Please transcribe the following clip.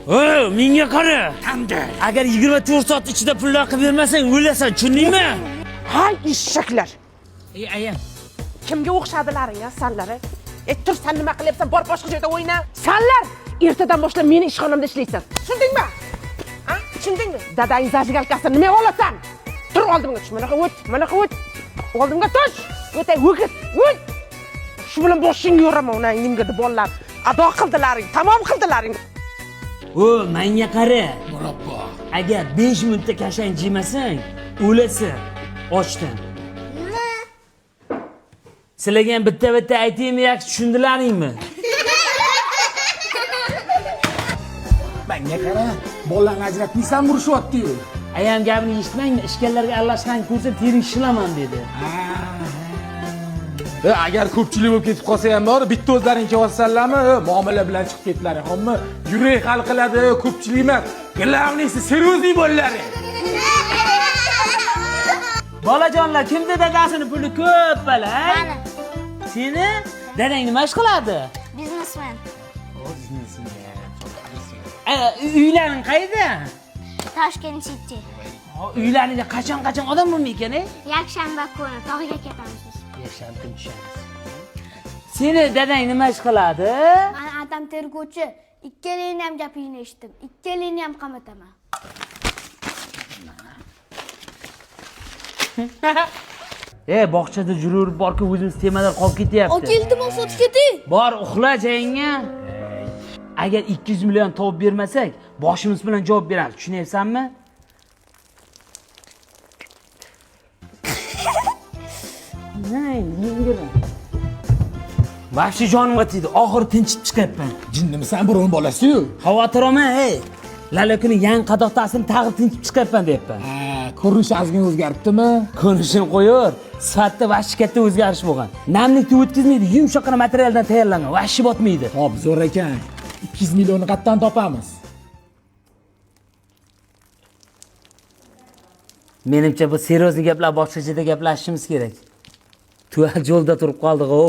menga qara. Qanday? Agar 24 soat ichida pullar qilib bermasang, o'lasan, tushundingmi? Hay eshaklar. Ey ayam. Kimga o'xshadilar ya sanlar? Tur sen nima qilyapsan? Bor boshqa joyda o'yna. Sanlar ertadan boshlab meni ishxonamda ishlaysan. Tushundingmi? Ha? Tushundingmi? Dadang zajigalkasini nima olasan? Tur oldimga tush. Mana o't, mana o't. Oldimga tush. O'tay, o'git, o't. Shu bilan boshingni yo'raman, uni nimgadi bolalar. Ado qildilaring, tamom qildilaring. Menga qara. Murabbo. Agar 5 minutda kashang yemasang, o'lasan ochdan. Sizlarga ham bitta aytaymi, yaxshi tushundilaringmi? Menga qara, bolalarni ajratmaysan, urishyapti-yu. Ayam gapini eshitmangmi? Ishkallarga aralashgan ko'rsa tering shilaman dedi. Agar ko'pchilik bo'lib ketib qolsa ham bor, bitta o'zlaring kelsanlarmi, muomala bilan chiqib ketlaring, xo'pmi? Yurak hal qiladi, ko'pchilik emas. Glavnisi seryo'zli bo'llaring. Bolajonlar, kimda dadasini puli ko'p bala? Mana. Seni dadang nima ish qiladi? Biznesmen. Uylaring qayerda? Toshkent City. Uylaringda qachon odam bo'lmaykan, Yakshanba kuni tog'ga ketamiz. Yashab tushamiz. Seni dadang nima ish qiladi? Men adam tergovchi, ikkalingni ham gapingni eshitdim. Ikkalingni ham qamataman. Bog'chada yurib borku o'zimiz temalar qolib ketyapti. Iltimos sotib keting. Bor, uxla joyingga. Agar 200 million topib bermasak, boshimiz bilan javob beramiz. Tushunyapsanmi? Vahshiy jonimga tegdi. Oxiri tinchib chiqyapman. Jinnimisan, birovning bolasi-yu. Xavotir olma, Lala kuni yangi qadoqtasini tag'ib tinchib chiqyapman deyapman. Ko'rinish ozgina o'zgaribdimi? Ko'rinishini qo'yur. Sifatda vahshiy katta o'zgarish bo'lgan. Namlikni o'tkazmaydi, yumshoqqina materialdan tayyorlangan, vahshiy botmaydi. Xo'p, zo'r ekan. 200 millionni qayerdan topamiz? Menimcha bu seryozni gaplar boshqachada gaplashishimiz kerak. Tuval yo'lda turib qoldik-ku.